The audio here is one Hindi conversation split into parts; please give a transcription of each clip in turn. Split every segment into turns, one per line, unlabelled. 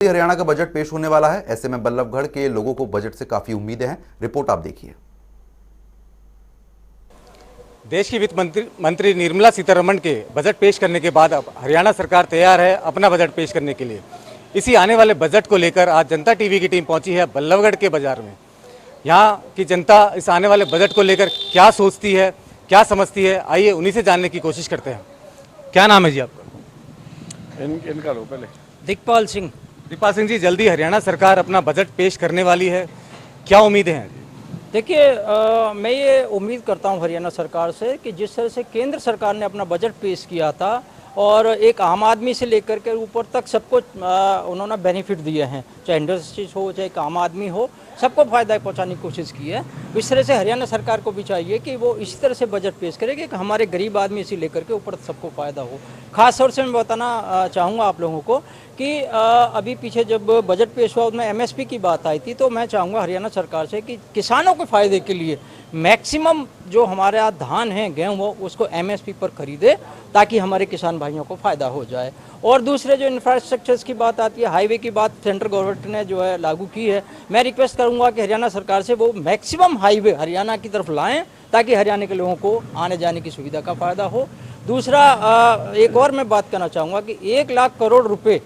हरियाणा का बजट पेश होने वाला है। ऐसे में बल्लभगढ़ के लोगों को बजट से काफी उम्मीदें हैं। रिपोर्ट आप देखिए।
देश की वित्त मंत्री निर्मला सीतारमण के बजट पेश करने के बाद अब हरियाणा सरकार तैयार है अपना बजट पेश करने के लिए। इसी आने वाले बजट को लेकर आज जनता टीवी की टीम पहुंची है बल्लभगढ़ के बाजार में। यहाँ की जनता इस आने वाले बजट को लेकर क्या सोचती है, क्या समझती है, आइए उन्हीं से जानने की कोशिश करते हैं। क्या नाम है जी आपका?
इनका लो पहले।
दिखपाल सिंह जी, जल्दी हरियाणा सरकार अपना बजट पेश करने वाली है, क्या उम्मीदें हैं?
देखिए, मैं ये उम्मीद करता हूँ हरियाणा सरकार से कि जिस तरह से केंद्र सरकार ने अपना बजट पेश किया था और एक आम आदमी से लेकर के ऊपर तक सबको उन्होंने बेनिफिट दिए हैं, चाहे इंडस्ट्रीज हो चाहे एक आम आदमी हो, सबको फायदा पहुंचाने की कोशिश की है। इस तरह से हरियाणा सरकार को भी चाहिए कि वो इसी तरह से बजट पेश करे कि हमारे गरीब आदमी से लेकर के ऊपर सबको फायदा हो। खास तौर से मैं बताना चाहूँगा आप लोगों को कि अभी पीछे जब बजट पेश हुआ उसमें एमएसपी की बात आई थी, तो मैं चाहूँगा हरियाणा सरकार से कि किसानों के फायदे के लिए मैक्सिमम जो हमारे यहाँ धान है, गेहूँ हो, उसको एमएसपी पर खरीदे ताकि हमारे किसान भाइयों को फ़ायदा हो जाए। और दूसरे जो इंफ्रास्ट्रक्चर्स की बात आती है, हाईवे की बात सेंट्रल गवर्नमेंट ने जो है लागू की है। मैं रिक्वेस्ट करूँगा कि हरियाणा सरकार से वो मैक्सिमम हाईवे हरियाणा की तरफ लाएँ ताकि हरियाणा के लोगों को आने जाने की सुविधा का फ़ायदा हो। दूसरा एक और मैं बात करना चाहूँगा कि 1 लाख करोड़ रुपये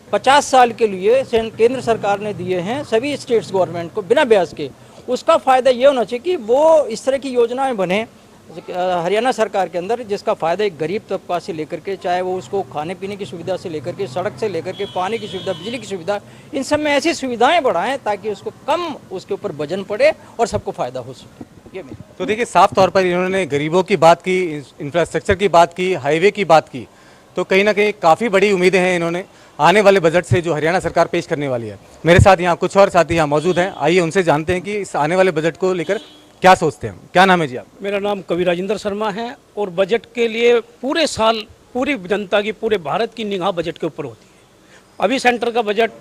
50 साल के लिए केंद्र सरकार ने दिए हैं सभी स्टेट्स गवर्नमेंट को बिना ब्याज के। उसका फ़ायदा ये होना चाहिए कि वो इस तरह की योजनाएं बने हरियाणा सरकार के अंदर जिसका फ़ायदा एक गरीब तबका से लेकर के, चाहे वो उसको खाने पीने की सुविधा से लेकर के, सड़क से लेकर के, पानी की सुविधा, बिजली की सुविधा, इन सब में ऐसी सुविधाएं बढ़ाएं ताकि उसको कम उसके ऊपर वजन पड़े और सबको फ़ायदा हो सके। ये
तो देखिए, साफ तौर पर इन्होंने गरीबों की बात की, इंफ्रास्ट्रक्चर की बात की, हाईवे की बात की, तो कहीं ना कहीं काफ़ी बड़ी उम्मीदें हैं इन्होंने आने वाले बजट से जो हरियाणा सरकार पेश करने वाली है। मेरे साथ यहाँ कुछ और साथी यहाँ मौजूद हैं, आइए उनसे जानते हैं कि इस आने वाले बजट को लेकर क्या सोचते हैं। क्या नाम है जी आप?
मेरा नाम कवि राजेंद्र शर्मा है और बजट के लिए पूरे साल पूरी जनता की, पूरे भारत की निगाह बजट के ऊपर होती है। अभी सेंटर का बजट,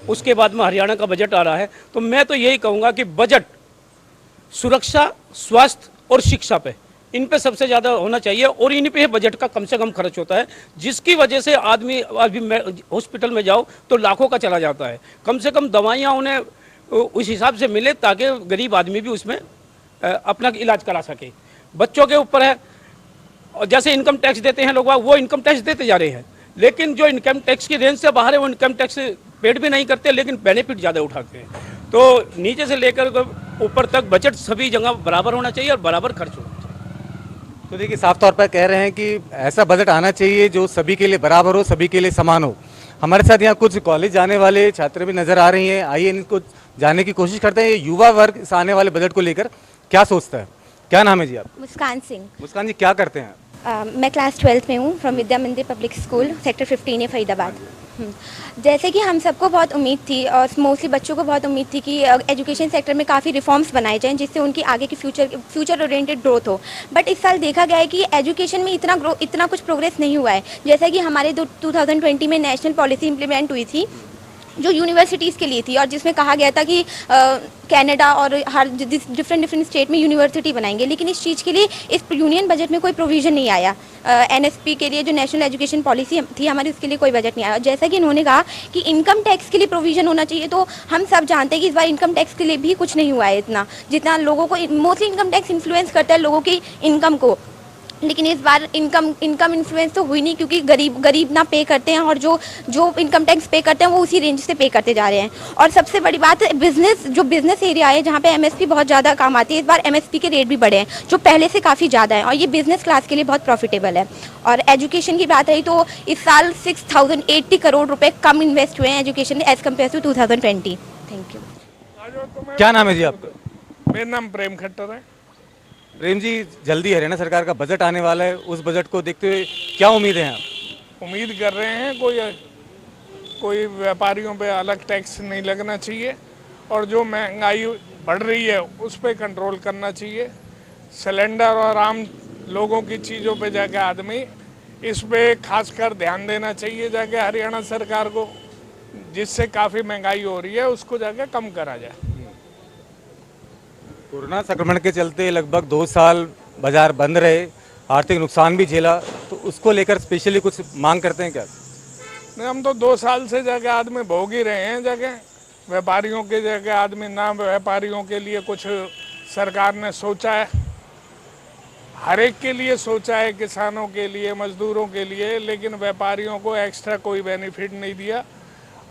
उसके बाद में हरियाणा का बजट आ रहा है, तो मैं तो यही कहूँगा कि बजट सुरक्षा, स्वास्थ्य और शिक्षा पे, इन पे सबसे ज़्यादा होना चाहिए और इन पे बजट का कम से कम खर्च होता है, जिसकी वजह से आदमी अभी हॉस्पिटल में जाओ तो लाखों का चला जाता है। कम से कम दवाइयाँ उन्हें उस हिसाब से मिले ताकि गरीब आदमी भी उसमें अपना इलाज करा सके। बच्चों के ऊपर है, और जैसे इनकम टैक्स देते हैं लोग, वो इनकम टैक्स देते जा रहे हैं, लेकिन जो इनकम टैक्स की रेंज से बाहर है वो इनकम टैक्स पेड भी नहीं करते, लेकिन बेनिफिट ज़्यादा उठाते हैं। तो नीचे से लेकर ऊपर तक बजट सभी जगह बराबर होना चाहिए और बराबर खर्च होना चाहिए।
तो देखिए, साफ तौर पर कह रहे हैं कि ऐसा बजट आना चाहिए जो सभी के लिए बराबर हो, सभी के लिए समान हो। हमारे साथ यहाँ कुछ कॉलेज जाने वाले छात्र भी नजर आ रही हैं, आइए इनको जानने की कोशिश करते हैं। युवा वर्ग इस आने वाले बजट को लेकर क्या सोचता है? क्या नाम है जी आप?
मुस्कान सिंह।
मुस्कान जी, क्या करते हैं?
मैं क्लास 12th में हूँ, फ्रॉम विद्या मंदिर पब्लिक स्कूल, सेक्टर 15 फरीदाबाद। जैसे कि हम सबको बहुत उम्मीद थी और मोस्टली बच्चों को बहुत उम्मीद थी कि एजुकेशन सेक्टर में काफ़ी रिफॉर्म्स बनाए जाएं जिससे उनकी आगे की फ्यूचर ओरिएंटेड ग्रोथ हो। बट इस साल देखा गया है कि एजुकेशन में इतना कुछ प्रोग्रेस नहीं हुआ है। जैसा कि हमारे 2020 में नेशनल पॉलिसी इंप्लीमेंट हुई थी जो यूनिवर्सिटीज़ के लिए थी और जिसमें कहा गया था कि कनाडा और हर डिफरेंट स्टेट में यूनिवर्सिटी बनाएंगे, लेकिन इस चीज़ के लिए इस यूनियन बजट में कोई प्रोविज़न नहीं आया। एनएसपी के लिए जो नेशनल एजुकेशन पॉलिसी थी हमारी, उसके लिए कोई बजट नहीं आया। जैसा कि इन्होंने कहा कि इनकम टैक्स के लिए प्रोविज़न होना चाहिए, तो हम सब जानते हैं कि इस बार इनकम टैक्स के लिए भी कुछ नहीं हुआ है इतना, जितना लोगों को मोस्टली इनकम टैक्स इन्फ्लुएंस करता है लोगों की इनकम को, लेकिन इस बार इनकम इन्फ्लुएंस तो हुई नहीं क्योंकि गरीब ना पे करते हैं और जो इनकम टैक्स पे करते हैं वो उसी रेंज से पे करते जा रहे हैं। और सबसे बड़ी बात, बिजनेस एरिया है जहाँ पे एमएसपी बहुत ज़्यादा काम आती है, इस बार एमएसपी के रेट भी बढ़े हैं जो पहले से काफ़ी ज़्यादा है और ये बिजनेस क्लास के लिए बहुत प्रॉफिटेबल है। और एजुकेशन की बात रही तो इस साल 6080 करोड़ रुपये कम इन्वेस्ट हुए हैं एजुकेशन में as compare to 2020। Thank you.
क्या नाम है जी आपका?
मेरा नाम प्रेम खट्टर है।
प्रेम जी, जल्दी हरियाणा सरकार का बजट आने वाला है, उस बजट को देखते हुए क्या उम्मीदें हैं आप?
उम्मीद कर रहे हैं कोई व्यापारियों पे अलग टैक्स नहीं लगना चाहिए और जो महंगाई बढ़ रही है उस पे कंट्रोल करना चाहिए। सिलेंडर और आम लोगों की चीज़ों पे जाके आदमी इस पे खासकर ध्यान देना चाहिए जाके हरियाणा सरकार को, जिससे काफ़ी महंगाई हो रही है उसको जाके कम करा जाए।
कोरोना संक्रमण के चलते लगभग 2 साल बाजार बंद रहे, आर्थिक नुकसान भी झेला, तो उसको लेकर स्पेशली कुछ मांग करते हैं क्या?
नहीं, हम तो 2 साल से जगह आदमी भोग ही रहे हैं जगह। व्यापारियों के जगह आदमी ना, व्यापारियों के लिए कुछ सरकार ने सोचा है, हर एक के लिए सोचा है, किसानों के लिए, मजदूरों के लिए, लेकिन व्यापारियों को एक्स्ट्रा कोई बेनिफिट नहीं दिया।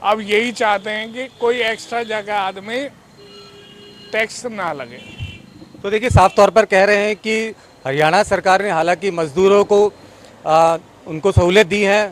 अब यही चाहते हैं कि कोई एक्स्ट्रा जगह आदमी टैक्स ना लगे।
तो देखिए, साफ तौर पर कह रहे हैं कि हरियाणा सरकार ने हालांकि मजदूरों को उनको सहूलियत दी है,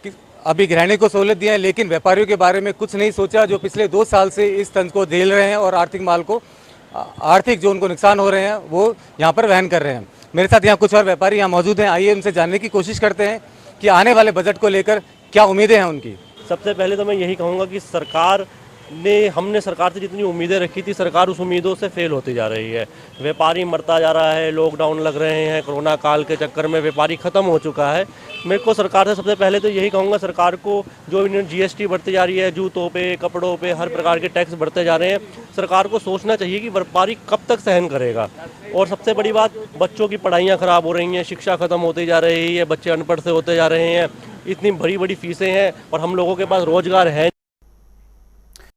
कि अभी गृहिणी को सहूलियत दी है, लेकिन व्यापारियों के बारे में कुछ नहीं सोचा, जो पिछले 2 साल से इस तंज को झेल रहे हैं और आर्थिक जो उनको नुकसान हो रहे हैं वो यहाँ पर वहन कर रहे हैं। मेरे साथ यहाँ कुछ और व्यापारी यहाँ मौजूद हैं, आइए उनसे जानने की कोशिश करते हैं कि आने वाले बजट को लेकर क्या उम्मीदें हैं उनकी।
सबसे पहले तो मैं यही कहूँगा कि हमने सरकार से जितनी उम्मीदें रखी थी, सरकार उस उम्मीदों से फेल होती जा रही है। व्यापारी मरता जा रहा है, लॉकडाउन लग रहे हैं, कोरोना काल के चक्कर में व्यापारी ख़त्म हो चुका है। मेरे को सरकार से सबसे पहले तो यही कहूँगा, सरकार को जो GST बढ़ती जा रही है, जूतों पे, कपड़ों पे, हर प्रकार के टैक्स बढ़ते जा रहे हैं, सरकार को सोचना चाहिए कि व्यापारी कब तक सहन करेगा। और सबसे बड़ी बात, बच्चों की पढ़ाइयाँ ख़राब हो रही हैं, शिक्षा ख़त्म होती जा रही है, बच्चे अनपढ़ से होते जा रहे हैं, इतनी बड़ी बड़ी फीसें हैं और हम लोगों के पास रोज़गार है